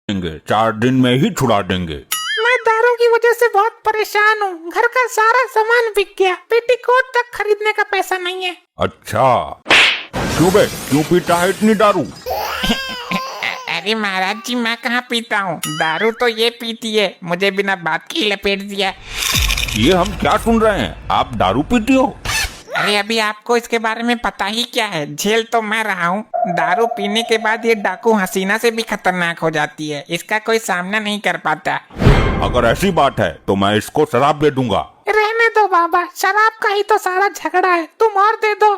देंगे, 4 दिन में ही छुड़ा देंगे। मैं दारू की वजह से बहुत परेशान हूँ। घर का सारा सामान बिक गया, पेटीकोट तक खरीदने का पैसा नहीं है। अच्छा, क्यों बे, क्यों पीता है इतनी दारू? अरे महाराज जी, मैं कहाँ पीता हूँ, दारू तो ये पीती है, मुझे बिना बात की लपेट दिया। ये हम क्या सुन रहे हैं, आप दारू पीती हो? अरे अभी आपको इसके बारे में पता ही क्या है, झेल तो मैं रहा हूँ। दारू पीने के बाद ये डाकू हसीना से भी खतरनाक हो जाती है, इसका कोई सामना नहीं कर पाता। अगर ऐसी बात है तो मैं इसको शराब दे दूंगा। रहने दो बाबा, शराब का ही तो सारा झगड़ा है, तुम और दे दो।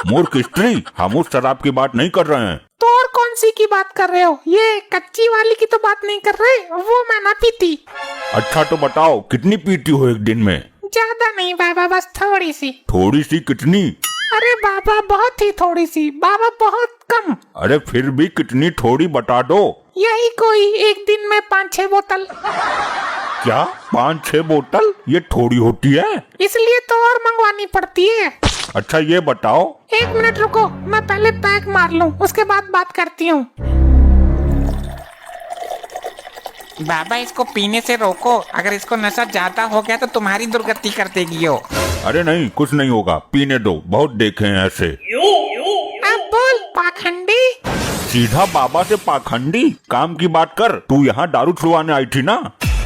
मूर्ख स्त्री, हम उस शराब की बात नहीं कर रहे हैं। तो और कौन सी की बात कर रहे हो? ये कच्ची वाली की तो बात नहीं कर रहे, वो मैं ना पीती। अच्छा तो बताओ, कितनी पीती हो एक दिन में? ज्यादा नहीं बाबा, बस थोड़ी सी। थोड़ी सी कितनी? अरे बाबा बहुत ही थोड़ी सी बाबा, बहुत कम। अरे फिर भी कितनी थोड़ी बता दो। यही कोई एक दिन में 5-6 बोतल। क्या 5-6 बोतल? ये थोड़ी होती है? इसलिए तो और मंगवानी पड़ती है। अच्छा ये बताओ। 1 मिनट रुको, मैं पहले पैक मार लूं, उसके बाद बात करती हूँ। बाबा इसको पीने से रोको, अगर इसको नशा ज्यादा हो गया तो तुम्हारी दुर्गति कर देगी यो। अरे नहीं, कुछ नहीं होगा, पीने दो, बहुत देखे हैं ऐसे। अब बोल पाखंडी। सीधा बाबा से पाखंडी? काम की बात कर, तू यहाँ दारू छुड़वाने आई थी ना?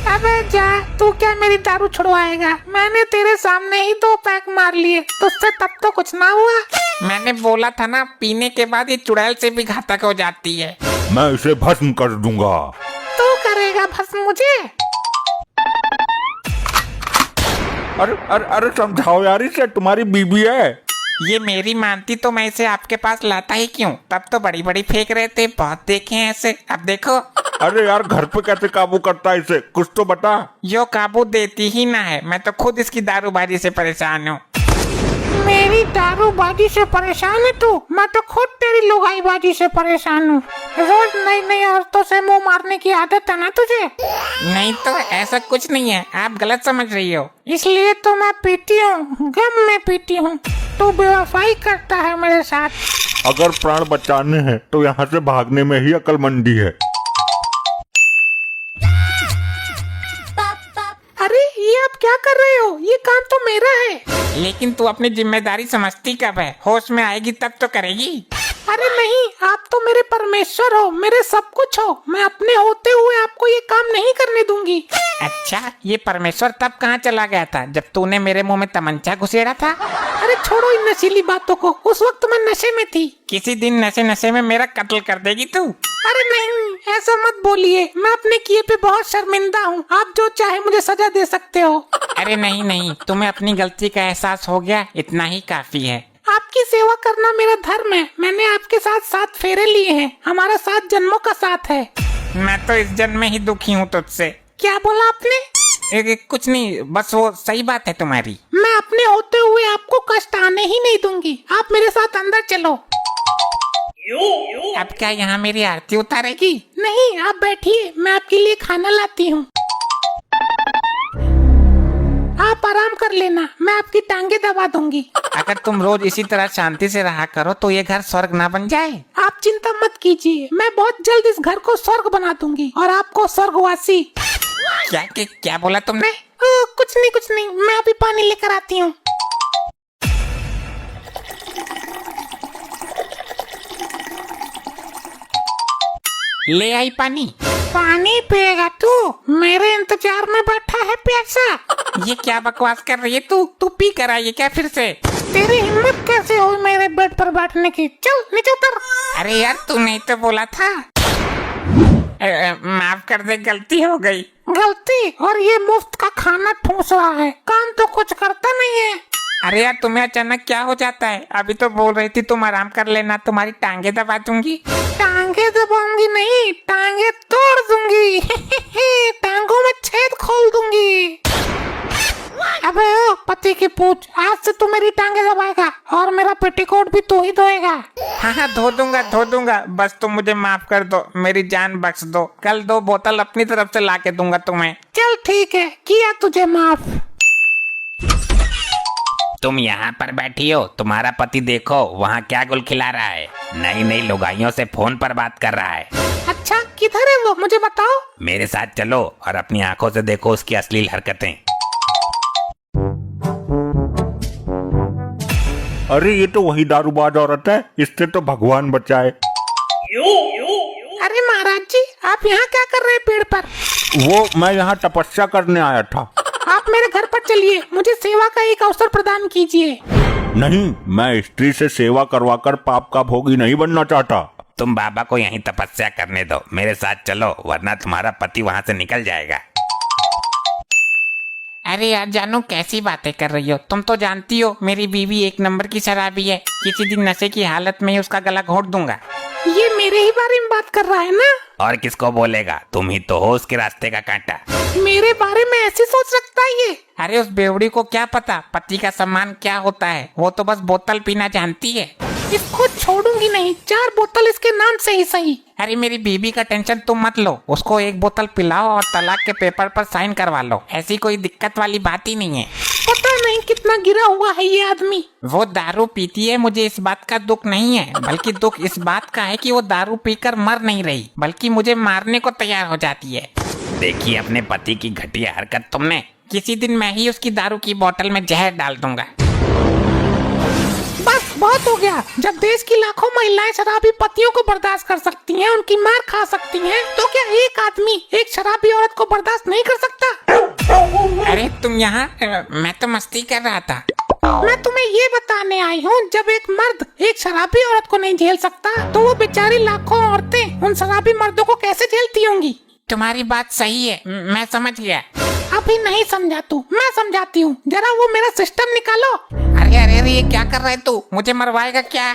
अबे जा, तू क्या मेरी दारू छुड़वाएगा? मैंने तेरे सामने ही 2 पैक मार लिए, तुझसे तब तो कुछ ना हुआ। मैंने बोला था ना, पीने के बाद ये चुड़ैल से भी घातक हो जाती है। मैं इसे भस्म कर दूंगा। तू करेगा भस्म मुझे? अरे अरे अरे समझाओ यार इसे, तुम्हारी बीबी है। ये मेरी मानती तो मैं इसे आपके पास लाता ही क्यों, तब तो बड़ी बड़ी फेंक रहे थे, बहुत देखे हैं ऐसे, अब देखो। अरे यार घर पे कैसे काबू करता है इसे, कुछ तो बता। यो काबू देती ही ना है, मैं तो खुद इसकी दारूबाजी से परेशान हूँ। मेरी दारूबाजी से परेशान है तू? मैं तो खुद तेरी लुगाईबाजी से परेशान हूँ। रोज नई नई औरतों से मुंह मारने की आदत है ना तुझे? नहीं तो ऐसा कुछ नहीं है, आप गलत समझ रही हो। इसलिए तो मैं पीती हूँ, गम में पीती हूँ। तू बेवफाई करता है मेरे साथ। अगर प्राण बचाने हैं तो यहाँ से भागने में ही अक्लमंदी है। अरे ये आप क्या कर रहे हो? ये काम तो मेरा है। लेकिन तू अपनी जिम्मेदारी समझती कब है, होश में आएगी तब तो करेगी। अरे नहीं, आप तो मेरे परमेश्वर हो, मेरे सब कुछ हो। मैं अपने होते हुए आपको ये काम नहीं करने दूंगी। अच्छा, ये परमेश्वर तब कहाँ चला गया था, जब तूने मेरे मुंह में तमंचा घुसेड़ा था? अरे छोड़ो इन नशीली बातों को, उस वक्त मैं नशे में थी। किसी दिन नशे नशे में मेरा कत्ल कर देगी तू। अरे नहीं, ऐसा मत बोलिए, मैं अपने किए पे बहुत शर्मिंदा हूँ। आप जो चाहे मुझे सजा दे सकते हो। अरे नहीं नहीं, तुम्हें अपनी गलती का एहसास हो गया, इतना ही काफी है। आपकी सेवा करना मेरा धर्म है। मैंने आपके साथ 7 फेरे लिए हैं, हमारा 7 जन्मों का साथ है। मैं तो इस जन्म में ही दुखी हूँ तुझसे। क्या बोला आपने? कुछ नहीं, बस वो सही बात है तुम्हारी। मैं अपने होते हुए आपको कष्ट आने ही नहीं दूंगी। आप मेरे साथ अंदर चलो। अब क्या यहाँ मेरी आरती उतारेगी? नहीं, आप बैठिए, मैं आपके लिए खाना लाती हूँ। आप आराम कर लेना, मैं आपकी टांगे दबा दूंगी। अगर तुम रोज इसी तरह शांति से रहा करो तो ये घर स्वर्ग ना बन जाए। आप चिंता मत कीजिए, मैं बहुत जल्द इस घर को स्वर्ग बना दूंगी और आपको स्वर्गवासी। क्या बोला तुमने? कुछ नहीं, मैं अभी पानी लेकर आती हूँ। ले आई पानी। पानी पिएगा तू? मेरे इंतजार में बैठा है प्यासा। ये क्या बकवास कर रही है तू पी कर आई है क्या फिर से? तेरी हिम्मत कैसे हुई मेरे बेड पर बैठने की? चल नीचे उतर। अरे यार तू नहीं तो बोला था। माफ कर दे, गलती हो गई। गलती? और ये मुफ्त का खाना ठूस रहा है, काम तो कुछ करता नहीं है। अरे यार तुम्हें अचानक क्या हो जाता है? अभी तो बोल रही थी तुम आराम कर लेना, तुम्हारी टांगे दबा दूंगी। टांगे दबाऊंगी नहीं, टांगे तोड़ दूंगी। टांगों में छेद खोल दूंगी। अबे ओ पति की पूछ, आज से तू मेरी टांगे दबाएगा और मेरा पेटीकोट भी तू ही धोएगा। हाँ धो दूंगा, बस तुम मुझे माफ कर दो, मेरी जान बख्श दो। कल 2 बोतल अपनी तरफ से ला के दूंगा तुम्हें। चल ठीक है, किया तुझे माफ। तुम यहाँ पर बैठी हो, तुम्हारा पति देखो वहाँ क्या गुल खिला रहा है, नई नई लुगाइयों से फोन पर बात कर रहा है। अच्छा किधर है वो, मुझे बताओ। मेरे साथ चलो और अपनी आंखों से देखो उसकी अश्लील हरकतें। अरे ये तो वही दारूबाज औरत है, इससे तो भगवान बचाए। अरे महाराज जी, आप यहाँ क्या कर रहे हैं पेड़ पर? वो मैं यहाँ तपस्या करने आया था। आप मेरे घर पर चलिए, मुझे सेवा का एक अवसर प्रदान कीजिए। नहीं, मैं स्त्री से सेवा करवाकर पाप का भोगी नहीं बनना चाहता। तुम बाबा को यहीं तपस्या करने दो, मेरे साथ चलो वरना तुम्हारा पति वहाँ से निकल जाएगा। अरे यार जानू, कैसी बातें कर रही हो? तुम तो जानती हो मेरी बीवी एक नंबर की शराबी है। किसी दिन नशे की हालत में ही उसका गला घोट दूंगा। ये मेरे ही बारे में बात कर रहा है ना? और किसको बोलेगा, तुम ही तो हो उसके रास्ते का कांटा। मेरे बारे में ऐसी सोच रखता है ये? अरे उस बेवड़ी को क्या पता पति का सम्मान क्या होता है, वो तो बस बोतल पीना जानती है। इसको छोड़ूंगी नहीं, 4 बोतल इसके नाम से ही सही। अरे मेरी बीबी का टेंशन तुम मत लो, उसको 1 बोतल पिलाओ और तलाक के पेपर पर साइन करवा लो। ऐसी कोई दिक्कत वाली बात ही नहीं है। पता नहीं कितना गिरा हुआ है ये आदमी। वो दारू पीती है, मुझे इस बात का दुख नहीं है, बल्कि दुख इस बात का है कि वो दारू पीकर मर नहीं रही, बल्कि मुझे मारने को तैयार हो जाती है। देखिए अपने पति की घटिया हरकत तुमने। किसी दिन मैं ही उसकी दारू की बोतल में जहर डाल दूंगा। बस बहुत हो गया। जब देश की लाखों महिलाएं शराबी पतियों को बर्दाश्त कर सकती हैं, उनकी मार खा सकती हैं, तो क्या एक आदमी एक शराबी औरत को बर्दाश्त नहीं कर सकता? अरे तुम यहाँ, मैं तो मस्ती कर रहा था। मैं तुम्हें ये बताने आई हूँ, जब एक मर्द एक शराबी औरत को नहीं झेल सकता, तो वो बेचारी लाखों औरतें उन शराबी मर्दों को कैसे झेलती होंगी? तुम्हारी बात सही है, मैं समझ गया। अभी नहीं समझा तू, मैं समझाती हूँ। जरा वो मेरा सिस्टम निकालो। अरे अरे अरे, ये क्या कर रहा है तू? मुझे मरवाएगा क्या?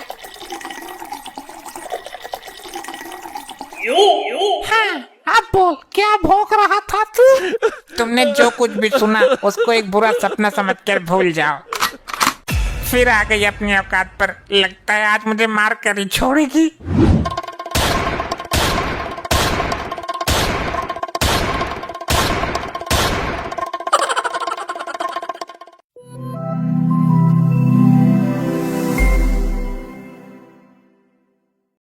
हाँ, अब बोल, क्या भौंक रहा था तू? तुमने जो कुछ भी सुना उसको एक बुरा सपना समझकर भूल जाओ। फिर आ गई अपनी औकात पर। लगता है आज मुझे मार कर ही छोड़ेगी।